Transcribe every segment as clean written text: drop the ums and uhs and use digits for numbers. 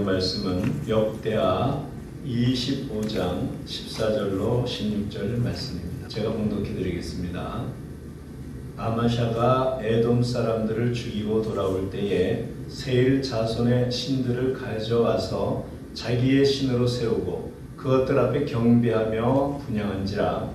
말씀은 역대하 25장 14절로 16절 말씀입니다. 제가 봉독해 드리겠습니다. 아마샤가 에돔 사람들을 죽이고 돌아올 때에 세일 자손의 신들을 가져와서 자기의 신으로 세우고 그것들 앞에 경배하며 분향한지라.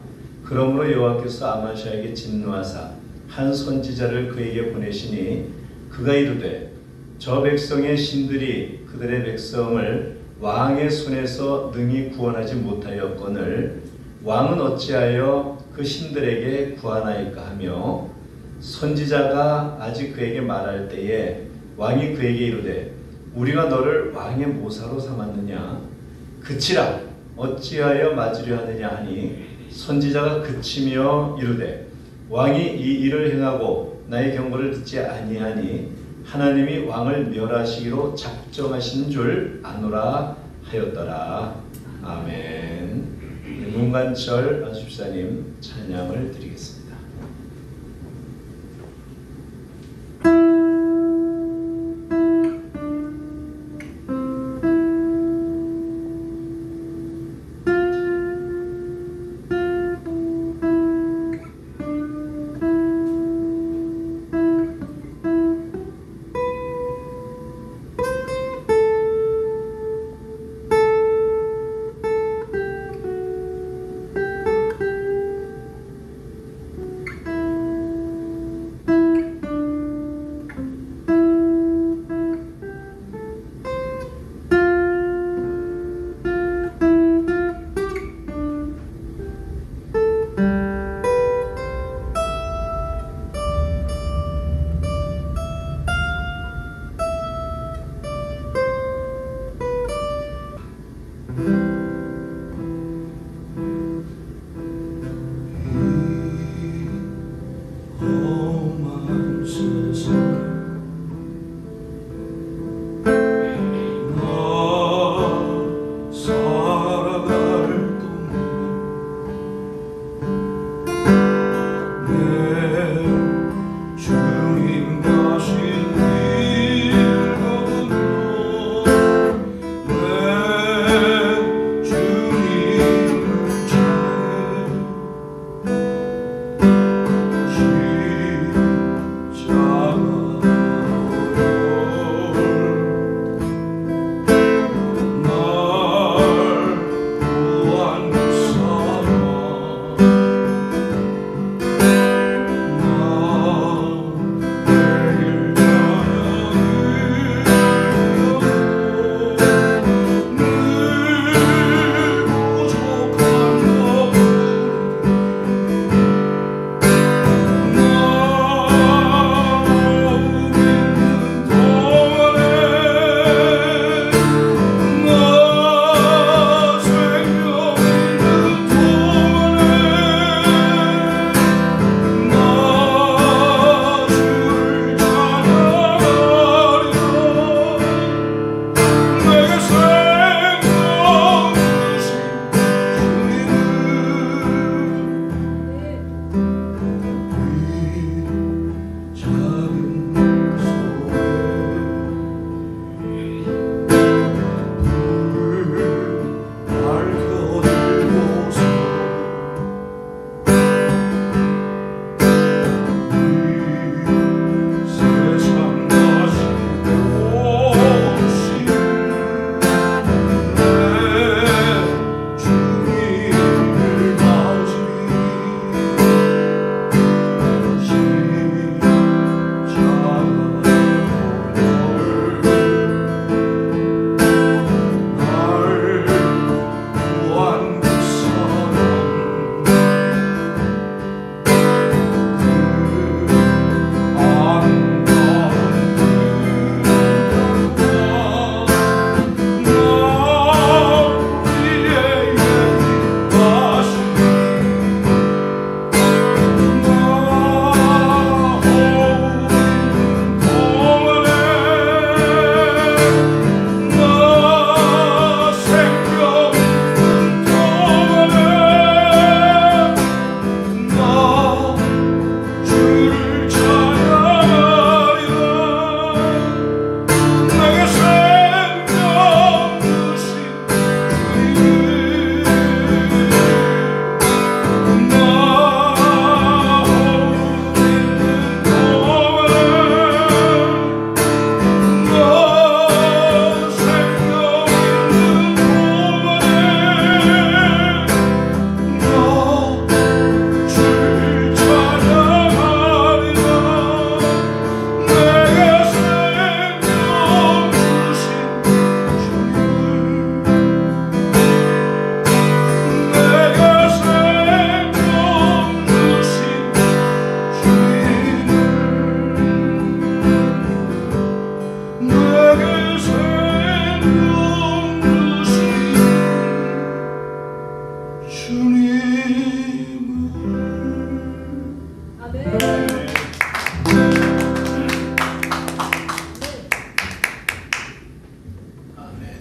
그러므로 여호와께서 아마샤에게 진노하사 한 선지자를 그에게 보내시니 그가 이르되 저 백성의 신들이 그들의 백성을 왕의 손에서 능히 구원하지 못하였거늘 왕은 어찌하여 그 신들에게 구하나이까 하며, 선지자가 아직 그에게 말할 때에 왕이 그에게 이르되 우리가 너를 왕의 모사로 삼았느냐, 그치라 어찌하여 맞으려 하느냐 하니, 선지자가 그치며 이르되 왕이 이 일을 행하고 나의 경고를 듣지 아니하니 하나님이 왕을 멸하시기로 작정하신 줄 아노라 하였더라. 아멘. 문관철 집사님 찬양을 드리겠습니다.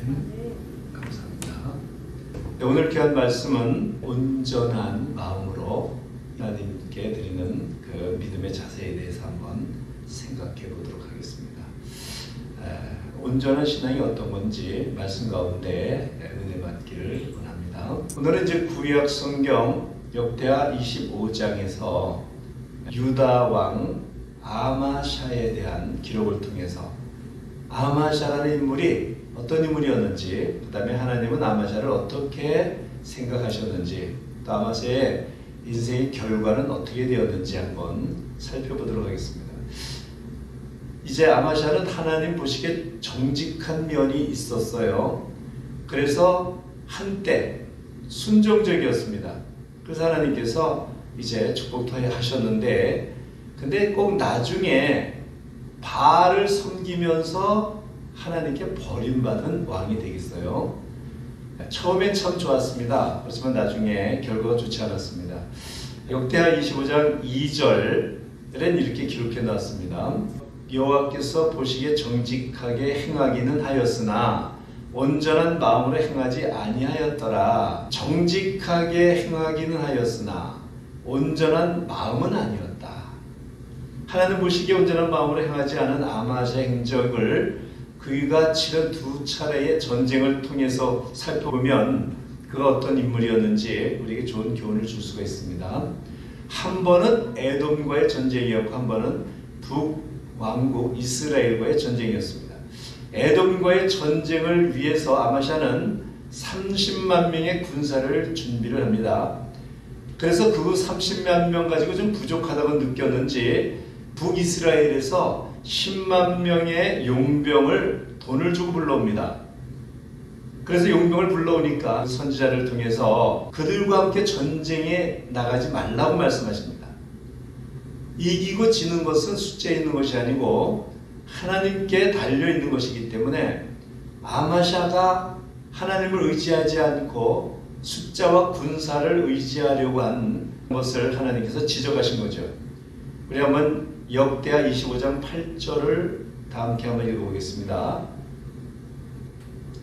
감사합니다. 네, 오늘 귀한 말씀은 온전한 마음으로 하나님께 드리는 그 믿음의 자세에 대해서 한번 생각해 보도록 하겠습니다. 온전한 신앙이 어떤 건지 말씀 가운데 은혜 받기를 원합니다. 오늘은 이제 구약 성경 역대하 25장에서 유다 왕 아마샤에 대한 기록을 통해서 아마샤라는 인물이 어떤 인물이었는지, 그 다음에 하나님은 아마샤를 어떻게 생각하셨는지, 또 아마샤의 인생의 결과는 어떻게 되었는지 한번 살펴보도록 하겠습니다. 이제 아마샤는 하나님 보시기에 정직한 면이 있었어요. 그래서 한때 순종적이었습니다. 그래서 하나님께서 이제 축복도 하셨는데, 근데 꼭 나중에 바알을 섬기면서 하나님께 버림받은 왕이 되겠어요. 처음엔 참 좋았습니다. 그렇지만 나중에 결과가 좋지 않았습니다. 역대하 25장 2절엔 이렇게 기록해 놨습니다. 여호와께서 보시기에 정직하게 행하기는 하였으나 온전한 마음으로 행하지 아니하였더라. 정직하게 행하기는 하였으나 온전한 마음은 아니었다. 하나님 보시기에 온전한 마음으로 행하지 않은 아마샤의 행적을 그가 치른 두 차례의 전쟁을 통해서 살펴보면 그가 어떤 인물이었는지 우리에게 좋은 교훈을 줄 수가 있습니다. 한 번은 에돔과의 전쟁이었고 한 번은 북왕국 이스라엘과의 전쟁이었습니다. 에돔과의 전쟁을 위해서 아마샤는 30만 명의 군사를 준비를 합니다. 그래서 그 30만 명 가지고 좀 부족하다고 느꼈는지 북이스라엘에서 10만 명의 용병을 돈을 주고 불러옵니다. 그래서 용병을 불러오니까 선지자를 통해서 그들과 함께 전쟁에 나가지 말라고 말씀하십니다. 이기고 지는 것은 숫자에 있는 것이 아니고 하나님께 달려있는 것이기 때문에 아마샤가 하나님을 의지하지 않고 숫자와 군사를 의지하려고 한 것을 하나님께서 지적하신 거죠. 우리 한번 역대하 25장 8절을 다 함께 한번 읽어보겠습니다.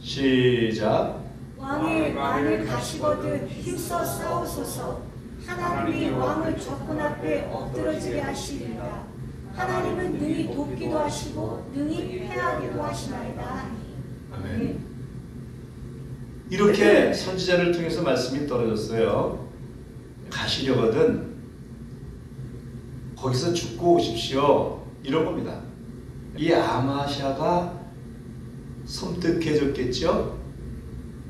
시작. 왕이 만일 가시거든 힘써 싸우소서. 하나님이 왕을 적군 앞에 엎드러지게 하시리라. 하나님은 능히 돕기도 하시고 능히 패하기도 하시나이다. 아멘. 이렇게 선지자를 통해서 말씀이 떨어졌어요. 가시려거든 거기서 죽고 오십시오. 이런 겁니다. 이 아마샤가 섬뜩해졌겠죠.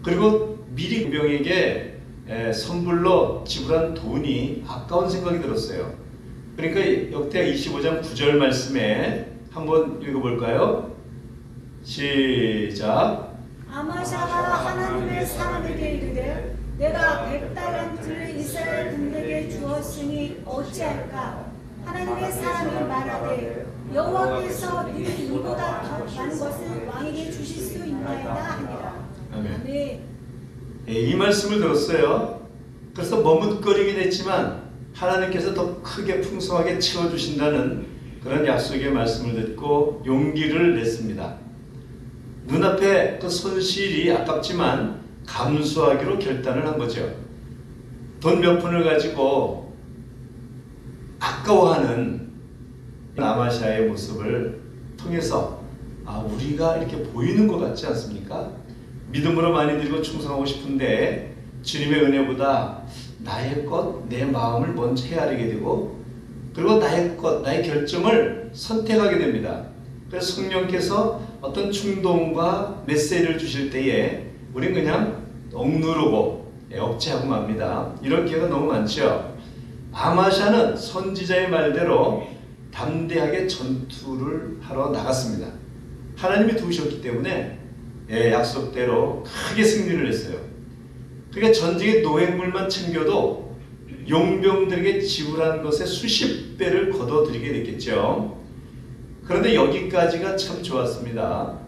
그리고 미리 용병에게 선불로 지불한 돈이 아까운 생각이 들었어요. 그러니까 역대하 25장 9절 말씀에 한번 읽어볼까요? 시작. 아마샤가 하나님의 사람에게 이르되 내가 100달란트를 이스라엘 군대에게 주었으니 어찌할까? 하나님의 사람이 말하되 여호와께서 능히 이보다 더 많은 것을 왕에게 주실 수 있나이다 하니라. 아멘. 네. 이 말씀을 들었어요. 그래서 머뭇거리긴 했지만 하나님께서 더 크게 풍성하게 채워주신다는 그런 약속의 말씀을 듣고 용기를 냈습니다. 눈앞에 그 손실이 아깝지만 감수하기로 결단을 한 거죠. 돈 몇 푼을 가지고 아까워하는 아마샤의 모습을 통해서 우리가 이렇게 보이는 것 같지 않습니까? 믿음으로 많이 드리고 충성하고 싶은데 주님의 은혜보다 나의 것, 내 마음을 먼저 헤아리게 되고 그리고 나의 것, 나의 결정을 선택하게 됩니다. 그래서 성령께서 어떤 충동과 메시지를 주실 때에 우린 그냥 억누르고 억제하고 맙니다. 이런 기회가 너무 많죠. 아마샤는 선지자의 말대로 담대하게 전투를 하러 나갔습니다. 하나님이 도우셨기 때문에 약속대로 크게 승리를 했어요. 그러니까 전쟁의 노획물만 챙겨도 용병들에게 지불한 것의 수십 배를 거둬들이게 됐겠죠. 그런데 여기까지가 참 좋았습니다.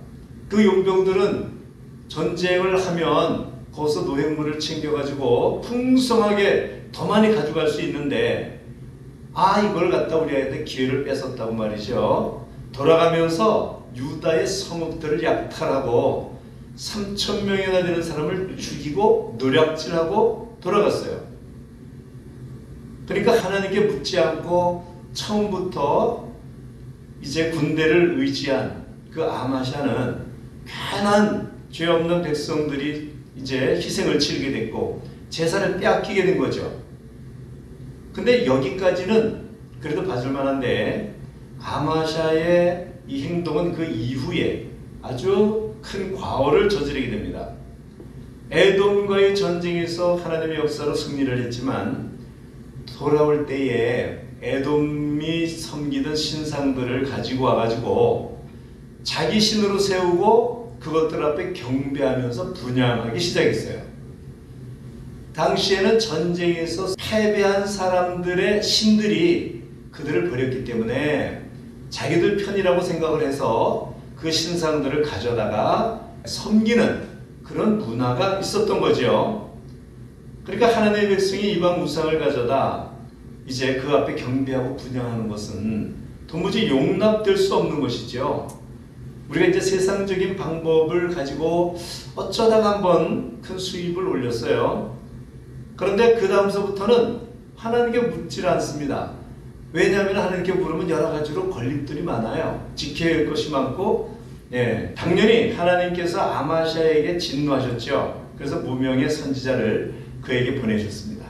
그 용병들은 전쟁을 하면 거기서 노획물을 챙겨가지고 풍성하게 더 많이 가져갈 수 있는데 이걸 갖다 우리한테 기회를 뺏었다고 말이죠. 돌아가면서 유다의 성읍들을 약탈하고 3,000명이나 되는 사람을 죽이고 노략질하고 돌아갔어요. 그러니까 하나님께 묻지 않고 처음부터 이제 군대를 의지한 그 아마샤는 괜한 죄 없는 백성들이 이제 희생을 치르게 됐고 제사를 빼앗기게 된 거죠. 근데 여기까지는 그래도 봐줄 만한데 아마샤의 이 행동은 그 이후에 아주 큰 과오를 저지르게 됩니다. 에돔과의 전쟁에서 하나님의 역사로 승리를 했지만 돌아올 때에 에돔이 섬기던 신상들을 가지고 와가지고 자기 신으로 세우고 그것들 앞에 경배하면서 분향하기 시작했어요. 당시에는 전쟁에서 패배한 사람들의 신들이 그들을 버렸기 때문에 자기들 편이라고 생각을 해서 그 신상들을 가져다가 섬기는 그런 문화가 있었던 거죠. 그러니까 하나님의 백성이 이방 우상을 가져다 이제 그 앞에 경배하고 분향하는 것은 도무지 용납될 수 없는 것이죠. 우리가 이제 세상적인 방법을 가지고 어쩌다가 한번 큰 수입을 올렸어요. 그런데 그 다음서부터는 하나님께 묻질 않습니다. 왜냐하면 하나님께 물으면 여러 가지로 걸림돌이 많아요. 지켜야 할 것이 많고, 당연히 하나님께서 아마샤에게 진노하셨죠. 그래서 무명의 선지자를 그에게 보내셨습니다.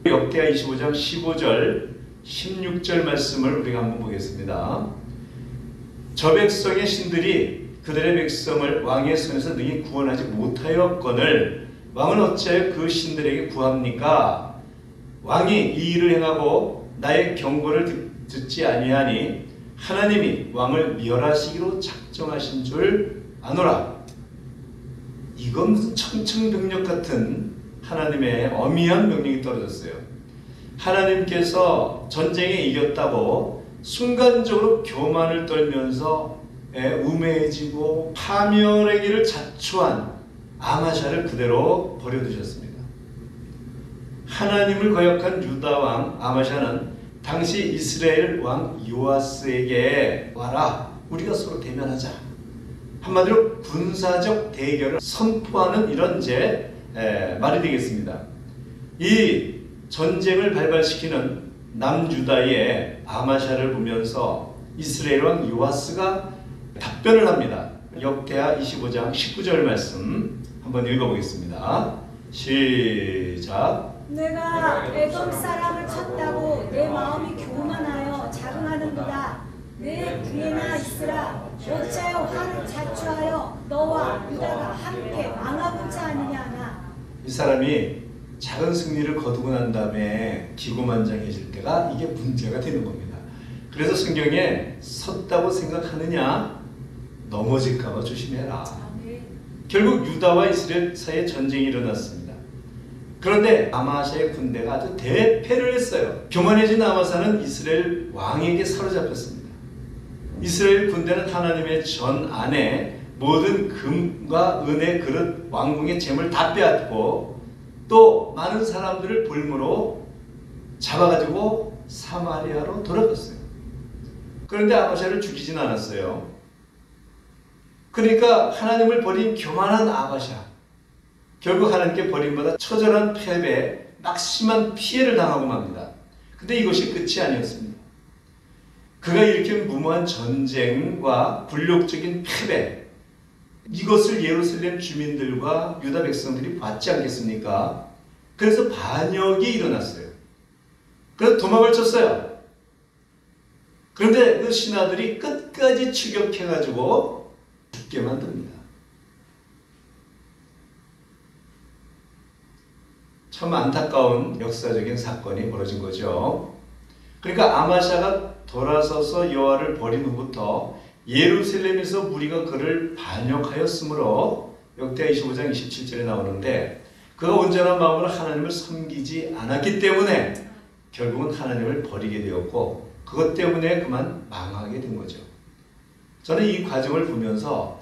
역대하 25장 15절, 16절 말씀을 우리가 한번 보겠습니다. 저 백성의 신들이 그들의 백성을 왕의 손에서 능히 구원하지 못하였거늘 왕은 어찌하여 그 신들에게 구합니까? 왕이 이 일을 행하고 나의 경고를 듣지 아니하니 하나님이 왕을 멸하시기로 작정하신 줄 아노라. 이건 무슨 청천벽력 같은 하나님의 엄미한 명령이 떨어졌어요. 하나님께서 전쟁에 이겼다고 순간적으로 교만을 떨면서 우매해지고 파멸하기를 자초한 아마샤를 그대로 버려두셨습니다. 하나님을 거역한 유다 왕 아마샤는 당시 이스라엘 왕 요아스에게 와라, 우리가 서로 대면하자. 한마디로 군사적 대결을 선포하는 이런 말이 되겠습니다. 이 전쟁을 발발시키는 남유다의 아마샤를 보면서 이스라엘 왕 요아스가 답변을 합니다. 역대하 25장 19절 말씀 한번 읽어보겠습니다. 시작. 내가 에돔 사람을 쳤다고 내 마음이 교만하여 자긍하는도다. 내 귀에나 있으라. 어찌하여 화를 자초하여 너와 유다가 함께 망하고자 하느냐나. 이 사람이 작은 승리를 거두고 난 다음에 기고만장해질 때가 이게 문제가 되는 겁니다. 그래서 성경에 섰다고 생각하느냐 넘어질까 봐 조심해라. 결국 유다와 이스라엘 사이에 전쟁이 일어났습니다. 그런데 아마샤의 군대가 아주 대패를 했어요. 교만해진 아마사는 이스라엘 왕에게 사로잡혔습니다. 이스라엘 군대는 하나님의 전 안에 모든 금과 은의 그릇, 왕궁의 재물 다 빼앗고 또 많은 사람들을 볼모로 잡아가지고 사마리아로 돌아갔어요. 그런데 아마샤를 죽이진 않았어요. 그러니까 하나님을 버린 교만한 아마샤, 결국 하나님께 버림받아 처절한 패배, 막심한 피해를 당하고 맙니다. 근데 이것이 끝이 아니었습니다. 그가 일으킨 무모한 전쟁과 굴욕적인 패배, 이것을 예루살렘 주민들과 유다 백성들이 받지 않겠습니까? 그래서 반역이 일어났어요. 그래서 도망을 쳤어요. 그런데 그 신하들이 끝까지 추격해가지고 죽게 만듭니다. 참 안타까운 역사적인 사건이 벌어진 거죠. 그러니까 아마샤가 돌아서서 여호와를 버린 후부터 예루살렘에서 무리가 그를 반역하였으므로 역대하 25장 27절에 나오는데 그가 온전한 마음으로 하나님을 섬기지 않았기 때문에 결국은 하나님을 버리게 되었고 그것 때문에 그만 망하게 된 거죠. 저는 이 과정을 보면서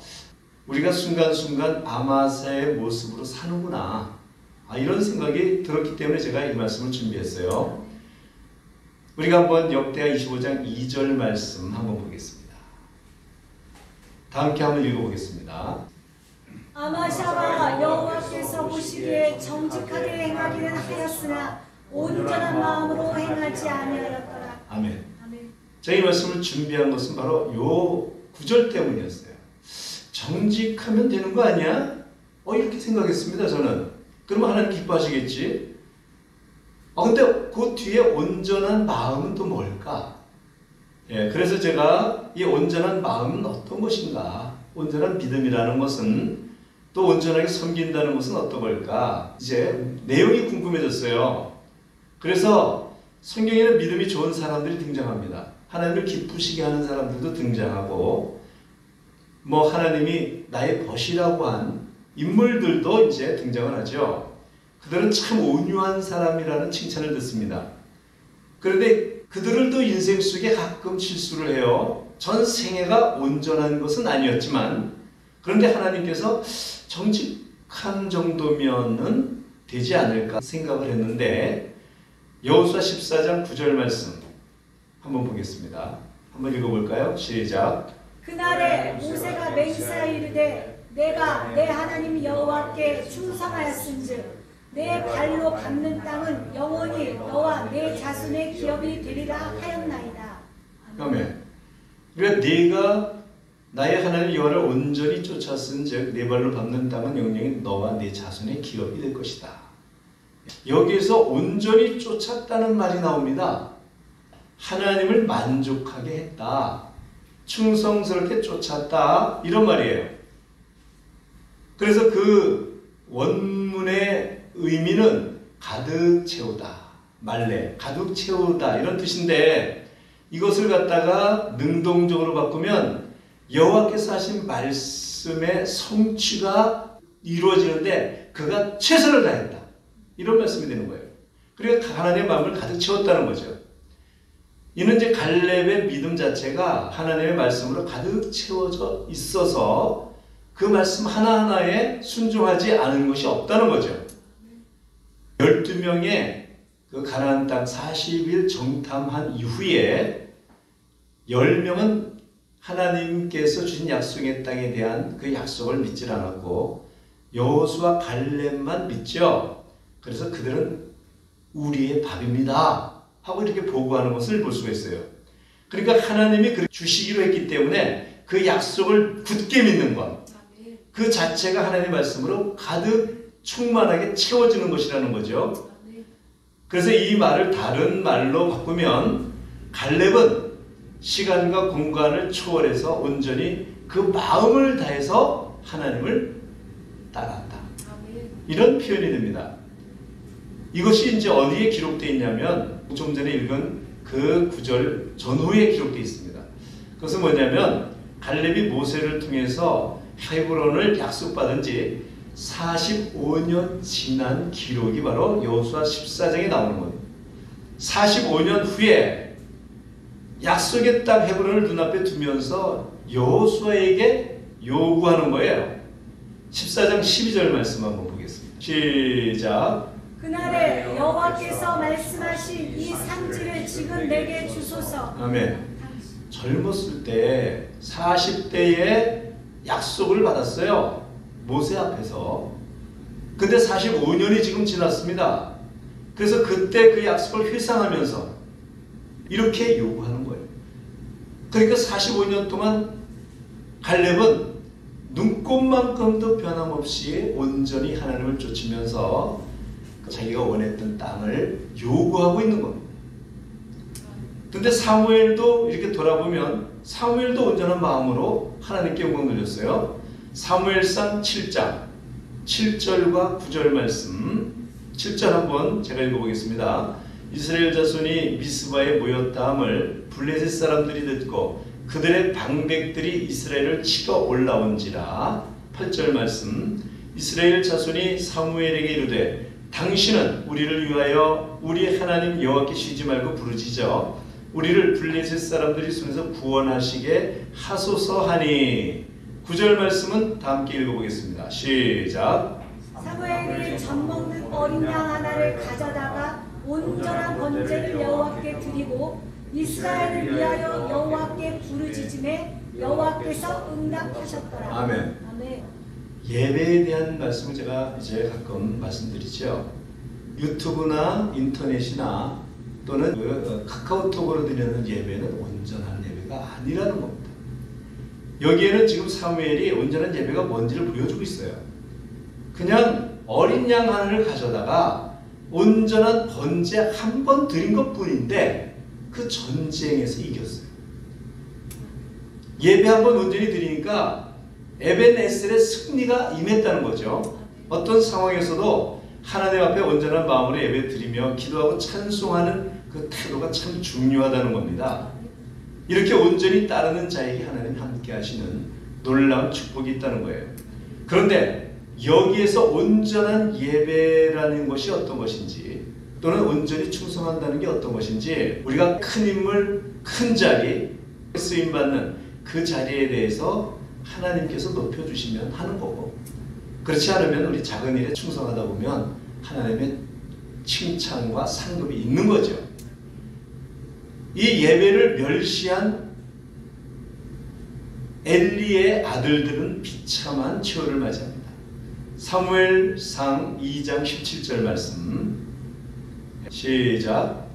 우리가 순간순간 아마사의 모습으로 사는구나, 이런 생각이 들었기 때문에 제가 이 말씀을 준비했어요. 우리가 한번 역대하 25장 2절 말씀 한번 보겠습니다. 다 함께 한번 읽어보겠습니다. 아마샤가 여호와께서 보시기에 정직하게 행하기는 하였으나 온전한 마음으로 행하지 아니하였더라. 아멘. 아멘. 제가 이 말씀을 준비한 것은 바로 요 구절 때문이었어요. 정직하면 되는 거 아니야? 이렇게 생각했습니다, 저는. 그러면 하나님 기뻐하시겠지? 근데 그 뒤에 온전한 마음은 또 뭘까? 그래서 제가 이 온전한 마음은 어떤 것인가? 온전한 믿음이라는 것은 또 온전하게 섬긴다는 것은 어떤 걸까? 이제 내용이 궁금해졌어요. 그래서 성경에는 믿음이 좋은 사람들이 등장합니다. 하나님을 기쁘시게 하는 사람들도 등장하고, 하나님이 나의 벗이라고 한 인물들도 이제 등장을 하죠. 그들은 참 온유한 사람이라는 칭찬을 듣습니다. 그런데 그들도 인생 속에 가끔 실수를 해요. 전 생애가 온전한 것은 아니었지만, 그런데 하나님께서 정직한 정도면은 되지 않을까 생각을 했는데, 여호수아 14장 9절 말씀 한번 보겠습니다. 한번 읽어볼까요? 시작. 그날에 모세가 맹세하여 이르되 내가 내 하나님 여호와께 충성하였은즉 내 발로 밟는 땅은 영원히 너와 내 자손의 기업이 되리라 하였나이다. 아멘. 그러니까 네가 나의 하나님 여호와를 온전히 쫓았은즉 내 발로 밟는 땅은 영영히 너와 내 자손의 기업이 될 것이다. 여기에서 온전히 쫓았다는 말이 나옵니다. 하나님을 만족하게 했다. 충성스럽게 쫓았다. 이런 말이에요. 그래서 그 원문의 의미는 가득 채우다. 말레, 가득 채우다 이런 뜻인데, 이것을 갖다가 능동적으로 바꾸면 여호와께서 하신 말씀의 성취가 이루어지는데 그가 최선을 다했다. 이런 말씀이 되는 거예요. 그러니까 하나님의 마음을 가득 채웠다는 거죠. 이는 이제 갈렙의 믿음 자체가 하나님의 말씀으로 가득 채워져 있어서 그 말씀 하나하나에 순종하지 않은 것이 없다는 거죠. 12명의 그 가나안 땅 40일 정탐한 이후에 10명은 하나님께서 주신 약속의 땅에 대한 그 약속을 믿질 않았고 여호수아 갈렙만 믿죠. 그래서 그들은 우리의 밥입니다 하고 이렇게 보고하는 것을 볼 수가 있어요. 그러니까 하나님이 주시기로 했기 때문에 그 약속을 굳게 믿는 것, 그 자체가 하나님의 말씀으로 가득 충만하게 채워지는 것이라는 거죠. 그래서 이 말을 다른 말로 바꾸면 갈렙은 시간과 공간을 초월해서 온전히 그 마음을 다해서 하나님을 따랐다. 이런 표현이 됩니다. 이것이 이제 어디에 기록되어 있냐면 좀 전에 읽은 그 구절 전후에 기록되어 있습니다. 그것은 뭐냐면 갈렙이 모세를 통해서 헤브론을 약속받은 지 45년 지난 기록이 바로 여호수아 14장에 나오는 겁니다. 45년 후에 약속의 땅 헤브론을 눈앞에 두면서 여호수아에게 요구하는 거예요. 14장 12절 말씀 한번 보겠습니다. 시작. 그날에 여호와께서 말씀하신 이 산지를 지금 내게 주소서. 아멘. 젊었을 때 40대에 약속을 받았어요. 모세 앞에서. 근데 45년이 지금 지났습니다. 그래서 그때 그 약속을 회상하면서 이렇게 요구하는 거예요. 그러니까 45년 동안 갈렙은 눈꼽만큼도 변함없이 온전히 하나님을 쫓으면서 자기가 원했던 땅을 요구하고 있는 겁니다. 근데 사무엘도 이렇게 돌아보면 사무엘도 온전한 마음으로 하나님께 영광 돌렸어요. 사무엘상 7장 7절과 9절 말씀, 7절 한번 제가 읽어보겠습니다. 이스라엘 자손이 미스바에 모였다함을 블레셋 사람들이 듣고 그들의 방백들이 이스라엘을 치러 올라온지라. 8절 말씀, 이스라엘 자손이 사무엘에게 이르되 당신은 우리를 위하여 우리 하나님 여호와께 쉬지 말고 부르짖어 우리를 블레셋 사람들이 손에서 구원하시게 하소서 하니. 9절 말씀은 다 함께 읽어보겠습니다. 시작. 사무엘이 젖먹는 어린 양 하나를 가져다가 온전한 번제를 여호와께 드리고 이스라엘을 위하여 여호와께 부르짖음에 여호와께서 응답하셨더라. 아멘. 아멘. 예배에 대한 말씀을 제가 이제 가끔 말씀드리죠. 유튜브나 인터넷이나 또는 카카오톡으로 드리는 예배는 온전한 예배가 아니라는 겁니다. 여기에는 지금 사무엘이 온전한 예배가 뭔지를 보여주고 있어요. 그냥 어린 양 하나를 가져다가 온전한 번제 한 번 드린 것 뿐인데 그 전쟁에서 이겼어요. 예배 한 번 온전히 드리니까 에벤에셀의 승리가 임했다는 거죠. 어떤 상황에서도 하나님 앞에 온전한 마음으로 예배 드리며 기도하고 찬송하는 그 태도가 참 중요하다는 겁니다. 이렇게 온전히 따르는 자에게 하나님 함께 하시는 놀라운 축복이 있다는 거예요. 그런데 여기에서 온전한 예배라는 것이 어떤 것인지, 또는 온전히 충성한다는 게 어떤 것인지, 우리가 큰 인물, 큰 자리, 쓰임받는 그 자리에 대해서 하나님께서 높여주시면 하는 거고, 그렇지 않으면 우리 작은 일에 충성하다 보면 하나님의 칭찬과 상급이 있는 거죠. 이 예배를 멸시한 엘리의 아들들은 비참한 최후를 맞이합니다. 사무엘상 2장 17절 말씀 시작.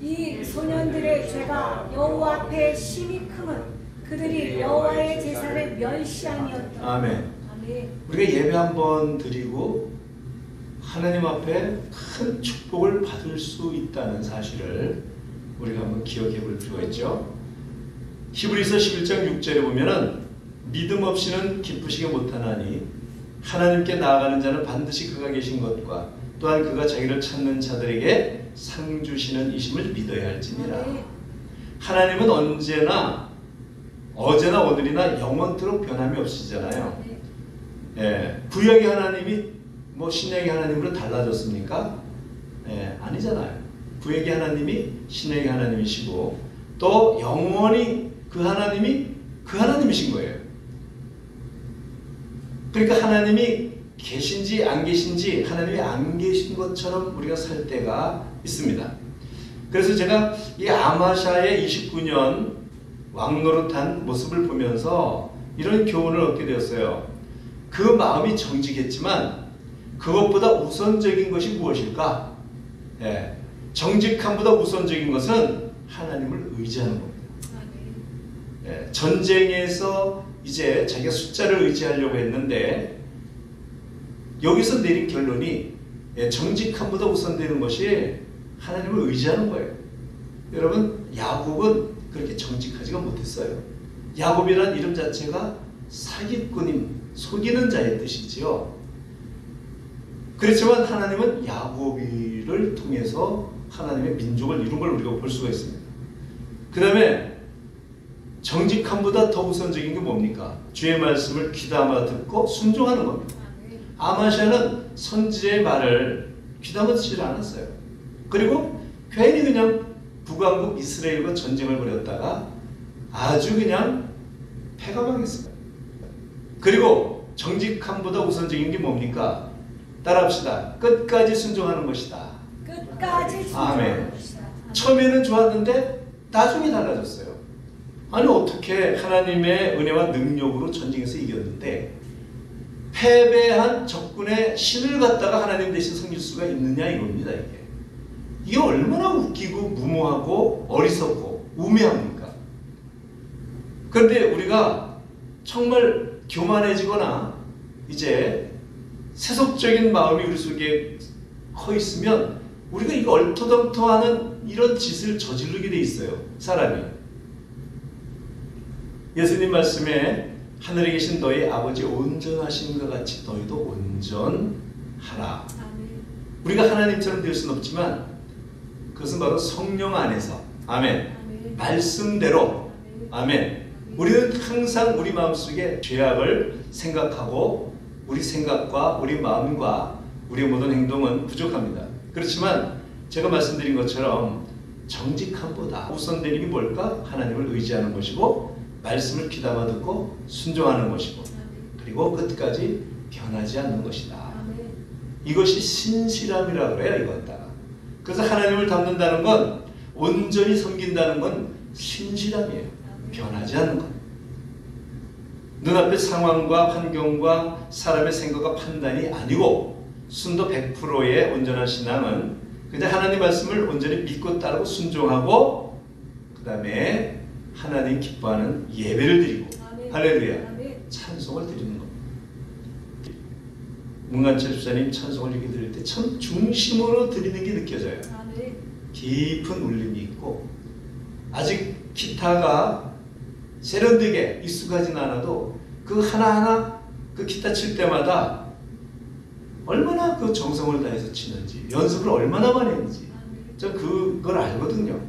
이 소년들의 죄가 여호와 앞에 심히 크면 그들이 여호와의 제사를 멸시하니었다. 아멘. 아멘. 우리가 예배 한번 드리고 하나님 앞에 큰 축복을 받을 수 있다는 사실을 우리가 한번 기억해 볼 필요가 있죠. 히브리서 11장 6절에 보면은 믿음 없이는 기쁘시게 못하나니 하나님께 나아가는 자는 반드시 그가 계신 것과 또한 그가 자기를 찾는 자들에게 상 주시는 이심을 믿어야 할지니라. 하나님은 언제나 어제나 오늘이나 영원토록 변함이 없으시잖아요. 예, 구약의 하나님이 뭐 신약의 하나님으로 달라졌습니까? 예, 아니잖아요. 구약의 하나님이 신약의 하나님이시고 또 영원히 그 하나님이 그 하나님이신 거예요. 그러니까 하나님이 계신지 안 계신지 하나님이 안 계신 것처럼 우리가 살 때가 있습니다. 그래서 제가 이 아마샤의 29년 왕노릇한 모습을 보면서 이런 교훈을 얻게 되었어요. 그 마음이 정직했지만 그것보다 우선적인 것이 무엇일까? 예, 정직함보다 우선적인 것은 하나님을 의지하는 겁니다. 예, 전쟁에서 이제 자기가 숫자를 의지하려고 했는데 여기서 내린 결론이 정직함보다 우선되는 것이 하나님을 의지하는 거예요. 여러분, 야곱은 그렇게 정직하지가 못했어요. 야곱이란 이름 자체가 사기꾼임, 속이는 자의 뜻이지요. 그렇지만 하나님은 야곱을 통해서 하나님의 민족을 이룬 걸 우리가 볼 수가 있습니다. 그 다음에 정직함보다 더 우선적인 게 뭡니까? 주의 말씀을 귀담아 듣고 순종하는 겁니다. 아마샤는 선지자의 말을 귀담아 듣지 않았어요. 그리고 괜히 그냥 북왕국 이스라엘과 전쟁을 벌였다가 아주 그냥 패가 망했습니다. 그리고 정직함보다 우선적인 게 뭡니까? 따라합시다. 끝까지 순종하는 것이다. 끝까지 순종하는 것이다. 처음에는 좋았는데 나중에 달라졌어요. 아니 어떻게 하나님의 은혜와 능력으로 전쟁에서 이겼는데 패배한 적군의 신을 갖다가 하나님 대신 섬길 수가 있느냐 이겁니다. 이게 얼마나 웃기고 무모하고 어리석고 우매합니까? 그런데 우리가 정말 교만해지거나 이제 세속적인 마음이 우리 속에 커 있으면 우리가 이거 얼토당토하는 이런 짓을 저지르게 돼 있어요. 사람이. 예수님 말씀에 하늘에 계신 너희 아버지 온전하신 것 같이 너희도 온전하라. 우리가 하나님처럼 될 수는 없지만 그것은 바로 성령 안에서 아멘. 말씀대로 아멘. 우리는 항상 우리 마음속에 죄악을 생각하고 우리 생각과 우리 마음과 우리의 모든 행동은 부족합니다. 그렇지만 제가 말씀드린 것처럼 정직함보다 우선되는 게 뭘까? 하나님을 의지하는 것이고 말씀을 귀담아 듣고 순종하는 것이고 그리고 끝까지 변하지 않는 것이다. 이것이 신실함이라고 그래요. 이것다가. 그래서 하나님을 닮는다는 건 온전히 섬긴다는 건 신실함이에요. 변하지 않는 것. 눈앞의 상황과 환경과 사람의 생각과 판단이 아니고 순도 100%의 온전한 신앙은 그냥 하나님 말씀을 온전히 믿고 따르고 순종하고 그 다음에 하나님 기뻐하는 예배를 드리고 아멘. 할렐루야 아멘. 찬송을 드리는 겁니다. 문관철 집사님 찬송을 이렇게 드릴 때 참 중심으로 드리는 게 느껴져요. 아멘. 깊은 울림이 있고 아직 기타가 세련되게 익숙하진 않아도 그 하나하나 그 기타 칠 때마다 얼마나 그 정성을 다해서 치는지 연습을 얼마나 많이 했는지 저 그걸 알거든요.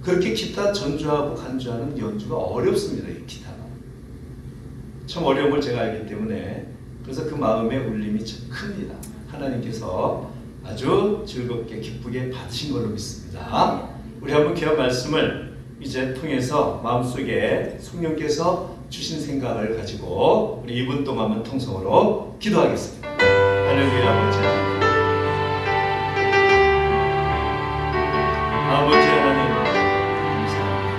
그렇게 기타 전주하고 간주하는 연주가 어렵습니다. 이 기타가 참 어려운 걸 제가 알기 때문에 그래서 그 마음의 울림이 참 큽니다. 하나님께서 아주 즐겁게 기쁘게 받으신 걸로 믿습니다. 우리 한번 귀한 말씀을 이제 통해서 마음속에 성령께서 주신 생각을 가지고 우리 2분 동안만 통성으로 기도하겠습니다. 할렐루야. 아버지 하나님 감사합니다.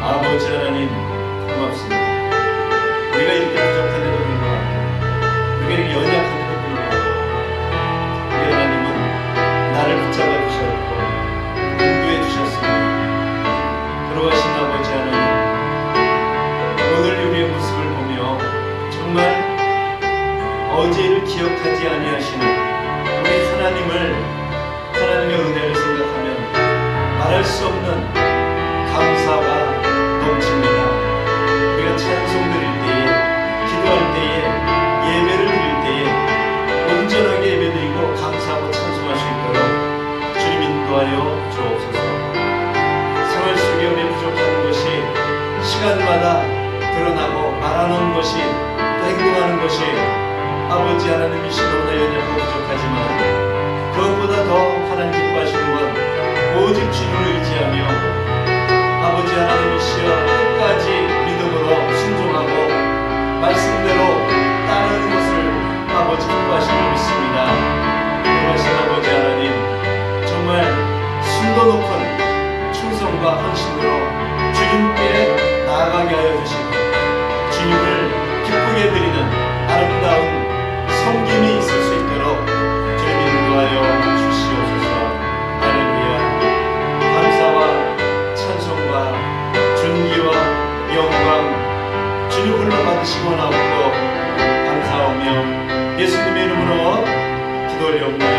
아버지 하나님 고맙습니다. 우리가 이렇게 부족한데도 불구하고 우리가 이렇게 연약한데도 불구하고 우리 하나님은 나를 붙잡아 주셨고 인도해 주셨습니다. 걸어가신 아버지 하나님 오늘 우리의 모습을 보며 정말 어제를 기억하지 아니하시는 우리 하나님의 은혜를 생각하면 말할 수 없는 감사가 넘칩니다. 우리가 찬송 드릴 때에 기도할 때에 예배를 드릴 때에 온전하게 예배드리고 감사하고 찬송할 수 있도록 주님 인도하여 주옵소서. 생활 속에 우리 부족한 것이 시간마다 드러나고 말하는 것이 또 행동하는 것이 아버지 하나님이시 너무나 연약하고 부족하지만 그것보다 더 하나님 기뻐하시는 건 오직 주님을 의지하며 아버지 하나님이시여 끝까지 믿음으로 순종하고 말씀대로 따르는 것을 아버지 기뻐하시는 줄 믿습니다. 기뻐하신 아버지 하나님 정말 순도 높은 충성과 헌신으로 주님께 나아가게 하여 주시고 주님을 기쁘게 드리는 아름다운 섬김이 있을 수 있도록 주님 인도하여 주시옵소서. 할렐루야. 감사와 찬송과 존귀와 영광 주님 홀로 받으시고 나오고 감사하며 예수님의 이름으로 기도 올려옵니다.